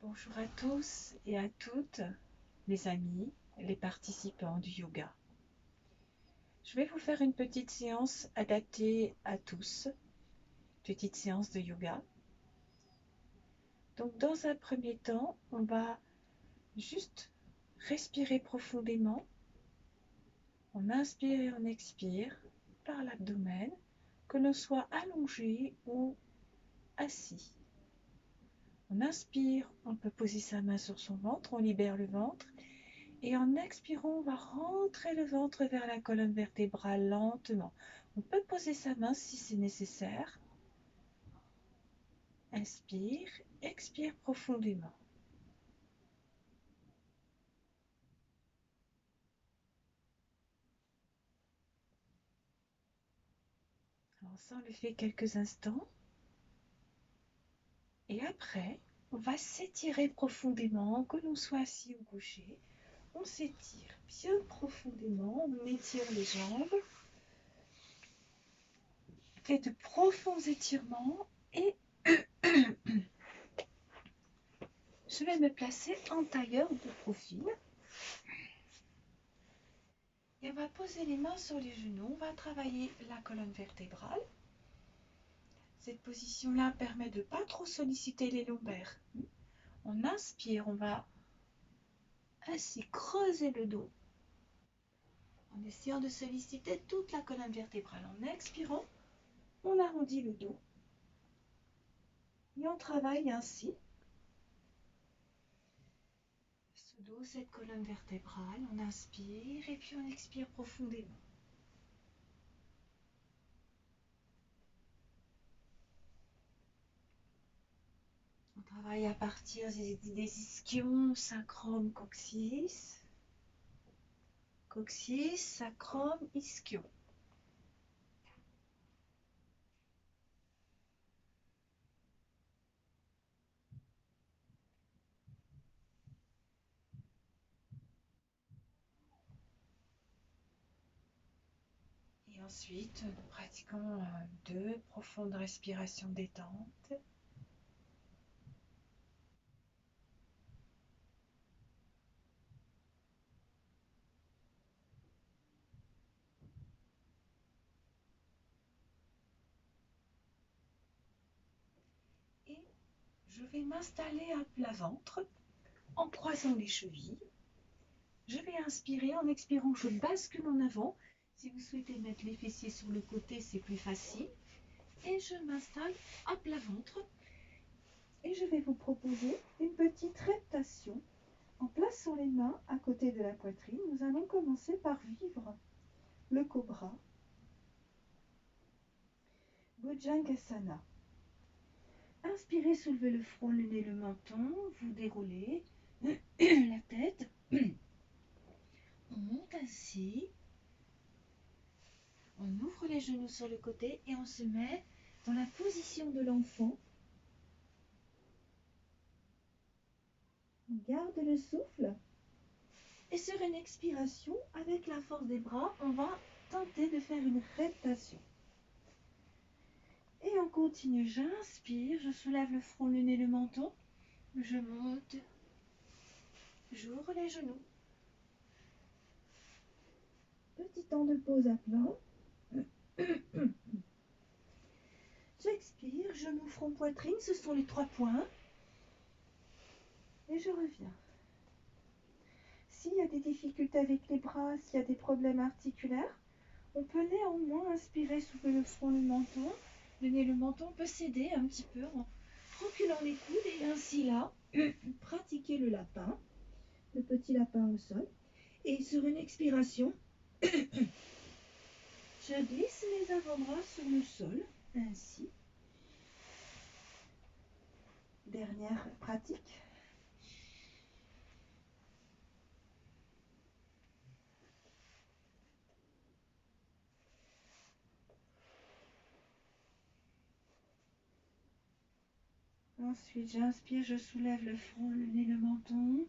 Bonjour à tous et à toutes, les amis, les participants du yoga. Je vais vous faire une petite séance adaptée à tous, petite séance de yoga. Donc dans un premier temps, on va juste respirer profondément. On inspire et on expire par l'abdomen, que l'on soit allongé ou assis. On inspire, on peut poser sa main sur son ventre, on libère le ventre. Et en expirant, on va rentrer le ventre vers la colonne vertébrale lentement. On peut poser sa main si c'est nécessaire. Inspire, expire profondément. Alors ça, on le fait quelques instants. Et après, on va s'étirer profondément, que l'on soit assis ou couché. On s'étire bien profondément, on étire les jambes. Fait de profonds étirements et je vais me placer en tailleur de profil. Et on va poser les mains sur les genoux, on va travailler la colonne vertébrale. Cette position-là permet de ne pas trop solliciter les lombaires. On inspire, on va ainsi creuser le dos en essayant de solliciter toute la colonne vertébrale. En expirant, on arrondit le dos et on travaille ainsi ce dos, cette colonne vertébrale. On inspire et puis on expire profondément. On travaille à partir des ischions, sacrum, coccyx. Coccyx, sacrum, ischio. Et ensuite, nous pratiquons 2 profondes respirations détente. Et je vais m'installer à plat ventre en croisant les chevilles. Je vais inspirer, en expirant, je bascule en avant. Si vous souhaitez mettre les fessiers sur le côté, c'est plus facile. Et je m'installe à plat ventre. Et je vais vous proposer une petite reptation. En plaçant les mains à côté de la poitrine, nous allons commencer par vivre le cobra, Bhujangasana. Inspirez, soulevez le front, le nez, le menton, vous déroulez la tête. On monte ainsi. On ouvre les genoux sur le côté et on se met dans la position de l'enfant. On garde le souffle. Et sur une expiration, avec la force des bras, on va tenter de faire une reptation. Et on continue. J'inspire, je soulève le front, le nez, le menton. Je monte. J'ouvre les genoux. Petit temps de pause à plat. J'expire, genoux, front, poitrine, ce sont les 3 points. Et je reviens. S'il y a des difficultés avec les bras, s'il y a des problèmes articulaires, on peut néanmoins inspirer, soulever le front, le menton. Le nez, le menton peut s'aider un petit peu en reculant les coudes et ainsi là, pratiquer le lapin, le petit lapin au sol. Et sur une expiration, je glisse mes avant-bras sur le sol, ainsi. Dernière pratique. Ensuite, j'inspire, je soulève le front, le nez, le menton.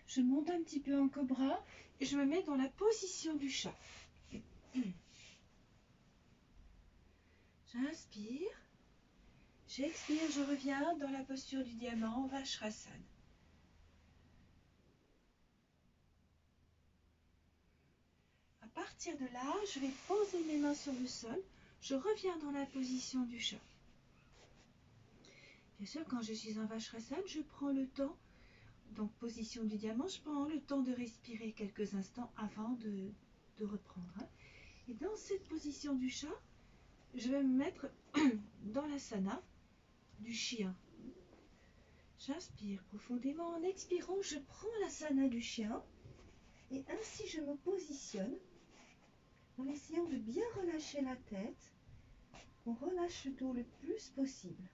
Je monte un petit peu en cobra et je me mets dans la position du chat. J'inspire, j'expire, je reviens dans la posture du diamant, Vajrasana. partir de là, je vais poser mes mains sur le sol. Je reviens dans la position du chat. Bien sûr, quand je suis en Vajrasana, je prends le temps, donc position du diamant, je prends le temps de respirer quelques instants avant de reprendre. Et dans cette position du chat, je vais me mettre dans l'asana du chien. J'inspire profondément. En expirant, je prends l'asana du chien et ainsi je me positionne en essayant de bien relâcher la tête. On relâche le dos le plus possible.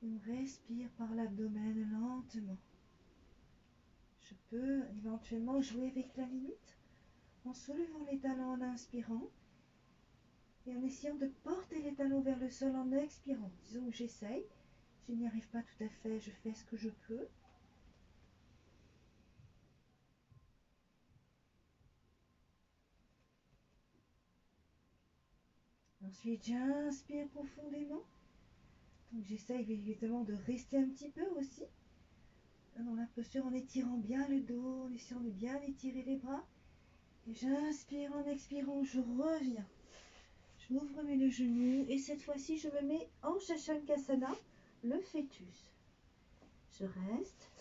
Et on respire par l'abdomen lentement. Je peux éventuellement jouer avec la limite en soulevant les talons en inspirant et en essayant de porter les talons vers le sol en expirant. Disons que j'essaye, je n'y arrive pas tout à fait, je fais ce que je peux. Ensuite, j'inspire profondément. Donc j'essaye évidemment de rester un petit peu aussi dans la posture en étirant bien le dos, en essayant de bien étirer les bras. Et j'inspire en expirant, je reviens. Je m'ouvre mes genoux et cette fois-ci je me mets en Shashankasana, le fœtus. Je reste.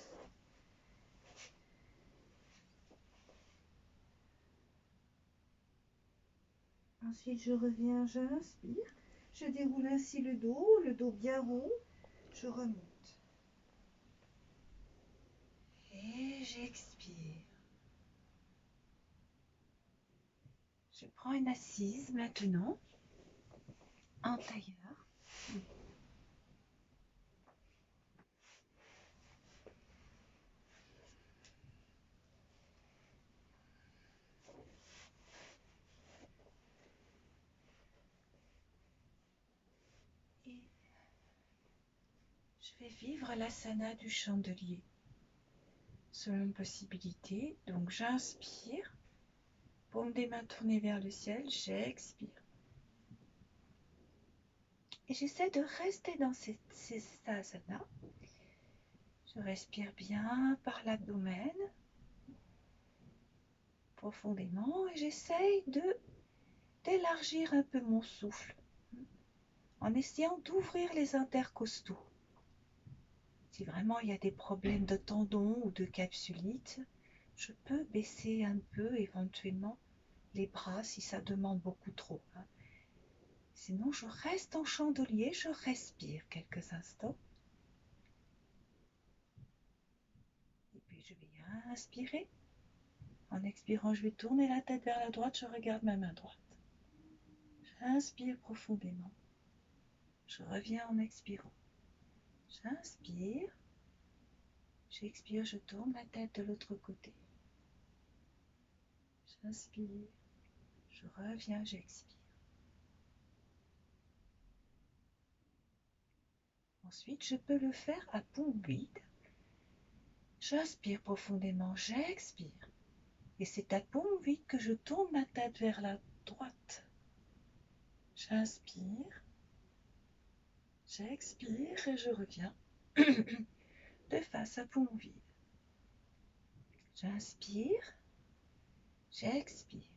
Ensuite je reviens, j'inspire. Je déroule ainsi le dos bien rond. Je remonte. Et j'expire. Je prends une assise maintenant, en tailleur. Et je vais vivre l'asana du chandelier selon possibilité. Donc j'inspire, paume des mains tournées vers le ciel, j'expire. Et j'essaie de rester dans ces asana. Je respire bien par l'abdomen, profondément, et j'essaie d'élargir un peu mon souffle en essayant d'ouvrir les intercostaux. Si vraiment il y a des problèmes de tendons ou de capsulite, je peux baisser un peu éventuellement les bras si ça demande beaucoup trop. Sinon, je reste en chandelier, je respire quelques instants. Et puis je vais inspirer. En expirant, je vais tourner la tête vers la droite, je regarde ma main droite. J'inspire profondément. Je reviens en expirant. J'inspire. J'expire, je tourne la tête de l'autre côté. J'inspire. Je reviens, j'expire. Ensuite, je peux le faire à paume vide. J'inspire profondément, j'expire. Et c'est à paume vide que je tourne ma tête vers la droite. J'inspire. J'expire et je reviens de face à paume vide. J'inspire. J'expire.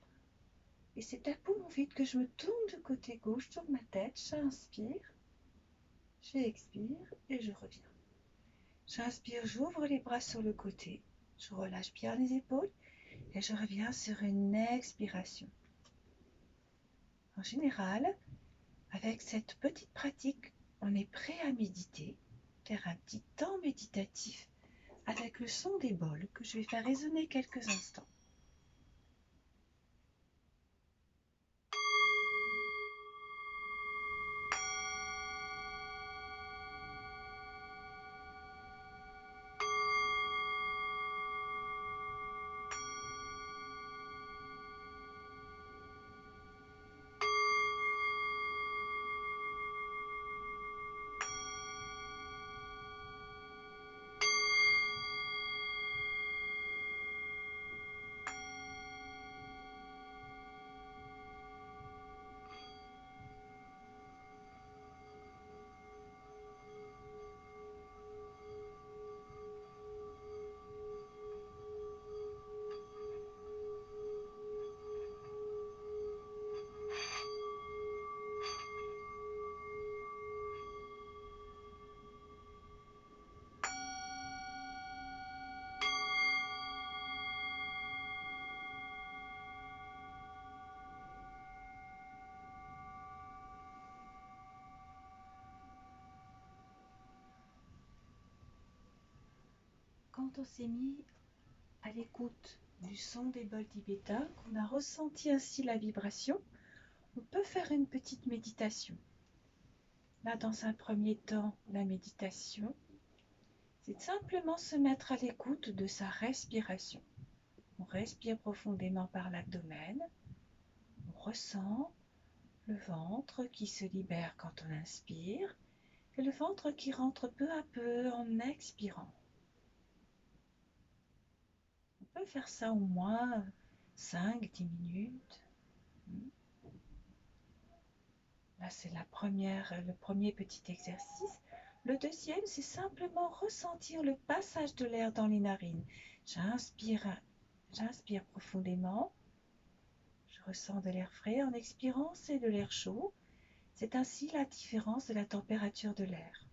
Et c'est à paume vide que je me tourne du côté gauche, tourne ma tête, j'inspire. J'expire et je reviens. J'inspire, j'ouvre les bras sur le côté. Je relâche bien les épaules et je reviens sur une expiration. En général, avec cette petite pratique, on est prêt à méditer, faire un petit temps méditatif avec le son des bols que je vais faire résonner quelques instants. quand on s'est mis à l'écoute du son des bols tibétains, qu'on a ressenti ainsi la vibration, on peut faire une petite méditation. Là, dans un premier temps, la méditation, c'est simplement se mettre à l'écoute de sa respiration. On respire profondément par l'abdomen, on ressent le ventre qui se libère quand on inspire et le ventre qui rentre peu à peu en expirant. On peut faire ça au moins 5-10 minutes. Là, c'est le premier petit exercice. Le deuxième, c'est simplement ressentir le passage de l'air dans les narines. J'inspire profondément. Je ressens de l'air frais. En expirant, c'est de l'air chaud. C'est ainsi la différence de la température de l'air.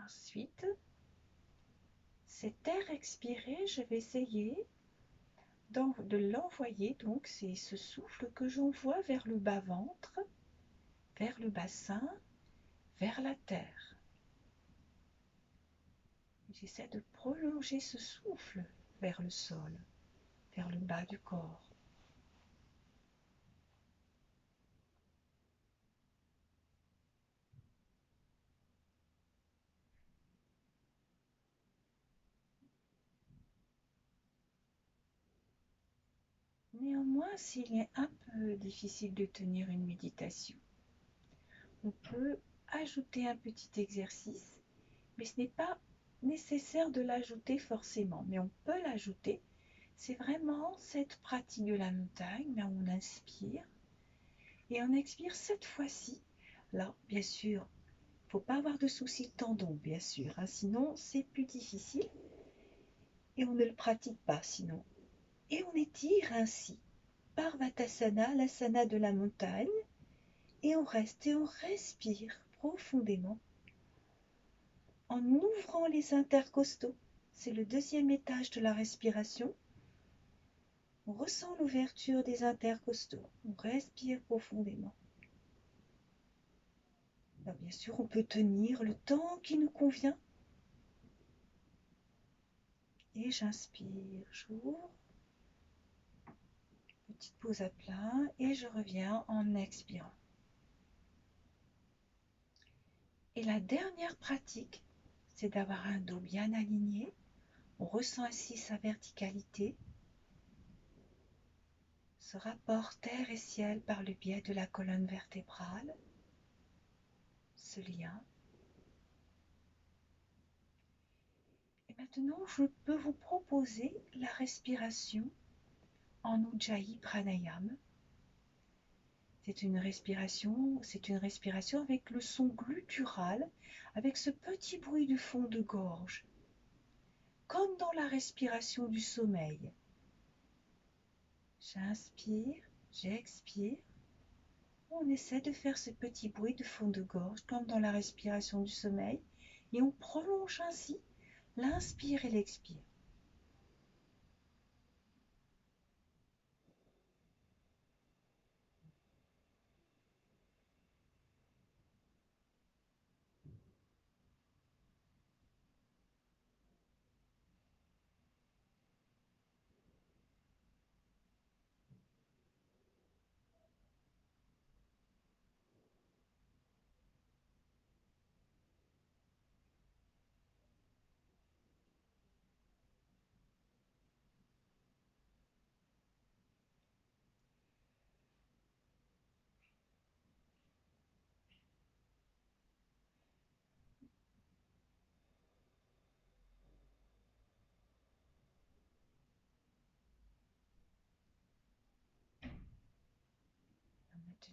Ensuite, cet air expiré, je vais essayer de l'envoyer, donc c'est ce souffle que j'envoie vers le bas-ventre, vers le bassin, vers la terre. J'essaie de prolonger ce souffle vers le sol, vers le bas du corps. Néanmoins, s'il est un peu difficile de tenir une méditation, on peut ajouter un petit exercice, mais ce n'est pas nécessaire de l'ajouter forcément, mais on peut l'ajouter. C'est vraiment cette pratique de la montagne, mais on inspire et on expire cette fois-ci. Là, bien sûr, il ne faut pas avoir de soucis de tendons, bien sûr, hein, sinon c'est plus difficile et on ne le pratique pas sinon. Et on étire ainsi Parvatasana, l'asana de la montagne, et on reste et on respire profondément en ouvrant les intercostaux. C'est le deuxième étage de la respiration. On ressent l'ouverture des intercostaux. On respire profondément. Alors bien sûr, on peut tenir le temps qui nous convient. Et j'inspire, j'ouvre. Petite pause à plein et je reviens en expirant. Et la dernière pratique, c'est d'avoir un dos bien aligné. On ressent ainsi sa verticalité, ce rapport terre et ciel par le biais de la colonne vertébrale, ce lien. Et maintenant, je peux vous proposer la respiration en Ujjayi Pranayama. C'est une respiration avec le son guttural, avec ce petit bruit du fond de gorge, comme dans la respiration du sommeil. J'inspire, j'expire. On essaie de faire ce petit bruit de fond de gorge, comme dans la respiration du sommeil, et on prolonge ainsi l'inspire et l'expire.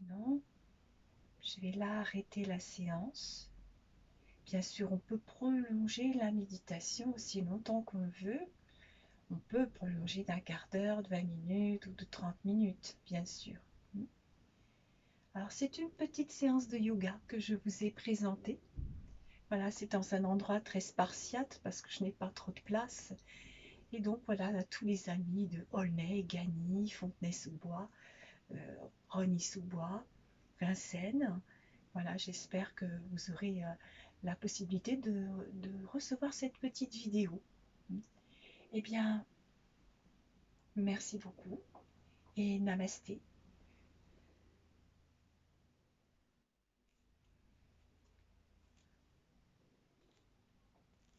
Maintenant, je vais là arrêter la séance. Bien sûr, on peut prolonger la méditation aussi longtemps qu'on veut. On peut prolonger d'un quart d'heure, de 20 minutes ou de 30 minutes, bien sûr. Alors Alors, c'est une petite séance de yoga que je vous ai présentée. Voilà, c'est dans un endroit très spartiate parce que je n'ai pas trop de place. Et donc, voilà, à tous les amis de Aulnay, Gagny, Fontenay-sous-Bois, Rosny-sous-Bois, Vincennes. Voilà, j'espère que vous aurez la possibilité de recevoir cette petite vidéo. Eh bien, merci beaucoup et namasté.